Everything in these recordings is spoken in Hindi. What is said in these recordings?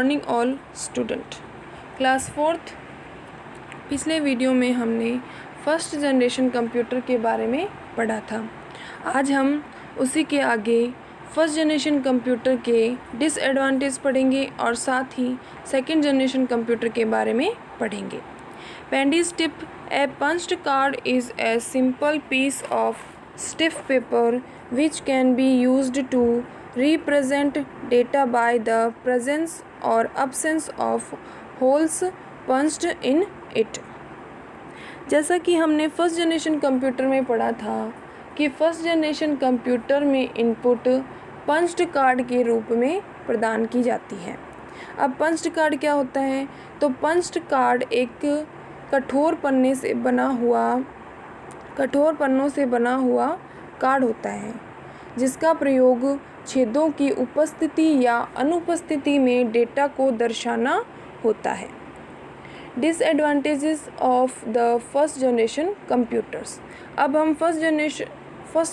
Morning all student. Class 4th पिछले वीडियो में हमने फर्स्ट जनरेशन कंप्यूटर के बारे में पढ़ा था। आज हम उसी के आगे फर्स्ट जनरेशन कंप्यूटर के डिसएडवांटेज पढ़ेंगे और साथ ही सेकंड जनरेशन कंप्यूटर के बारे में पढ़ेंगे। पेंडीज tip: a punched card is a simple piece of stiff paper which can be used to represent data by the presence or absence of holes punched in it। जैसा कि हमने फर्स्ट जनरेशन कंप्यूटर में पढ़ा था कि फर्स्ट जनरेशन कंप्यूटर में इनपुट पंच्ड कार्ड के रूप में प्रदान की जाती है। अब पंच्ड कार्ड क्या होता है? तो पंच्ड कार्ड एक कठोर पन्नों से बना हुआ कार्ड होता है जिसका प्रयोग छेदों की उपस्थिति या अनुपस्थिति में डेटा को दर्शाना होता है। Disadvantages of the first generation computers. अब हम फर्स्ट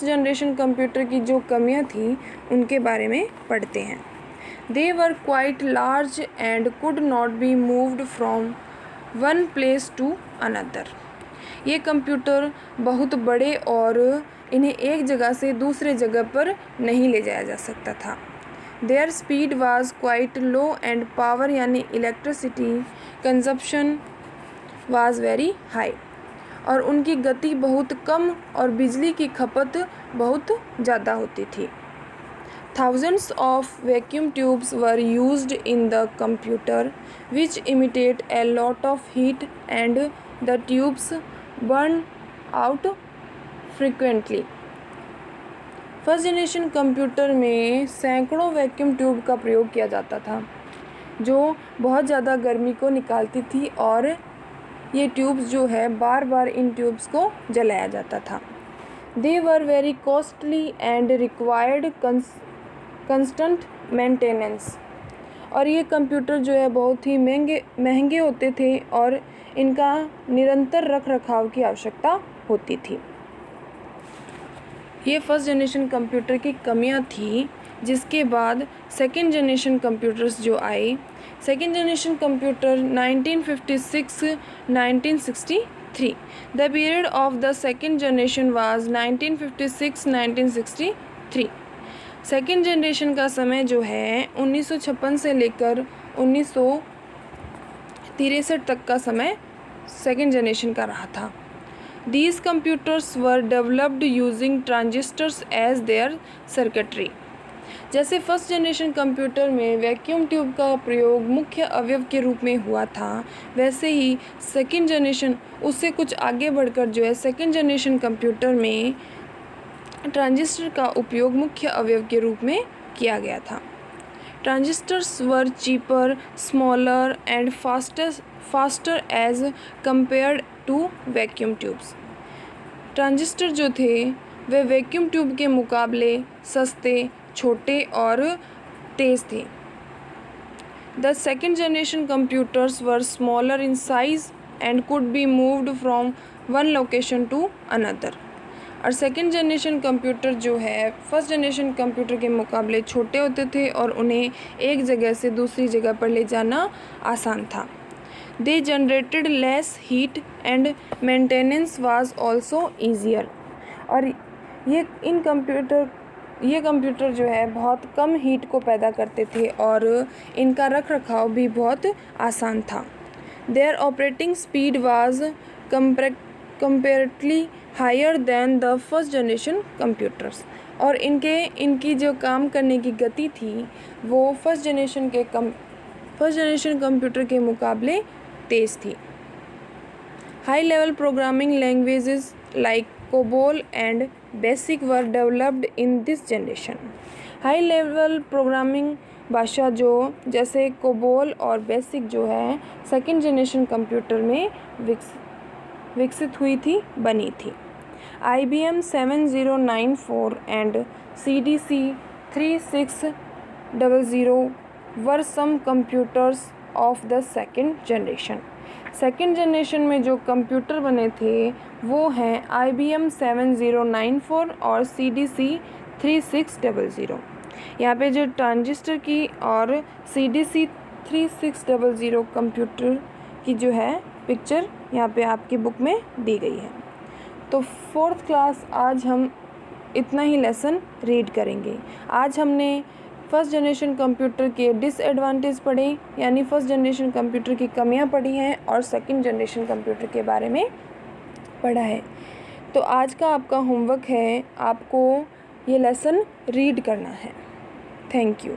जनरेशन कंप्यूटर की जो कमियां थी उनके बारे में पढ़ते हैं। They were quite large and could not be moved from one place to another. ये कंप्यूटर बहुत बड़े और इन्हें एक जगह से दूसरे जगह पर नहीं ले जाया जा सकता था। Their speed was quite low and power यानी electricity consumption was very high. और उनकी गति बहुत कम और बिजली की खपत बहुत ज़्यादा होती थी। Thousands of vacuum tubes were used in the computer which emitted a lot of heat and the tubes burned out frequently। First generation computer में सैकड़ों वैक्यूम ट्यूब का प्रयोग किया जाता था जो बहुत ज़्यादा गर्मी को निकालती थी और ये ट्यूब्स जो है बार बार इन ट्यूब्स को जलाया जाता था। They were very costly and required constant maintenance. और ये कंप्यूटर जो है बहुत ही महंगे होते थे और इनका निरंतर रख रखाव की आवश्यकता होती थी। ये फर्स्ट जनरेशन कंप्यूटर की कमियां थी। जिसके बाद सेकंड जनरेशन कंप्यूटर्स जो आए, second generation computer 1956-1963। The period of the second generation was 1956-1963। Second generation का समय जो है 1956 से लेकर 1963 तक का समय सेकेंड जनरेशन का रहा था। These computers were developed using transistors as their circuitry। जैसे फर्स्ट जनरेशन कंप्यूटर में वैक्यूम ट्यूब का प्रयोग मुख्य अवयव के रूप में हुआ था, वैसे ही सेकेंड जनरेशन उससे कुछ आगे बढ़कर जो है सेकेंड जनरेशन कंप्यूटर में ट्रांजिस्टर का उपयोग मुख्य अवयव के रूप में किया गया था। Transistors were cheaper, smaller and faster as compared to vacuum tubes. Transistor जो थे वे वैक्यूम ट्यूब के मुकाबले सस्ते, छोटे और तेज़ थे। The second generation computers were smaller in size and could be moved from one location to another. और सेकेंड जनरेशन कंप्यूटर जो है फर्स्ट जनरेशन कंप्यूटर के मुकाबले छोटे होते थे और उन्हें एक जगह से दूसरी जगह पर ले जाना आसान था। They generated less heat and maintenance was also easier. और ये कंप्यूटर जो है बहुत कम हीट को पैदा करते थे और इनका रख रखाव भी बहुत आसान था। Their operating speed was comparatively higher than the first generation computers. और इनकी जो काम करने की गति थी वो फर्स्ट जनरेशन कंप्यूटर के मुकाबले तेज़ थी। High level programming languages like COBOL and basic were developed in this generation. High level programming भाषा जो जैसे कोबोल और बेसिक जो है सेकेंड जनरेशन कंप्यूटर में विकसित हुई थी, बनी थी। IBM 7094 and CDC 3600 were some computers of the second generation. Second generation में जो कंप्यूटर बने थे वो हैं IBM 7094 और CDC 3600। यहाँ पे जो ट्रांजिस्टर की और CDC 3600 कंप्यूटर की जो है पिक्चर यहाँ पे आपकी बुक में दी गई है। तो 4th क्लास आज हम इतना ही लेसन रीड करेंगे। आज हमने फर्स्ट जनरेशन कंप्यूटर के डिसएडवांटेज पढ़े, यानी फर्स्ट जनरेशन कंप्यूटर की कमियां पढ़ी हैं और सेकंड जनरेशन कंप्यूटर के बारे में पढ़ा है। तो आज का आपका होमवर्क है, आपको ये लेसन रीड करना है। Thank you.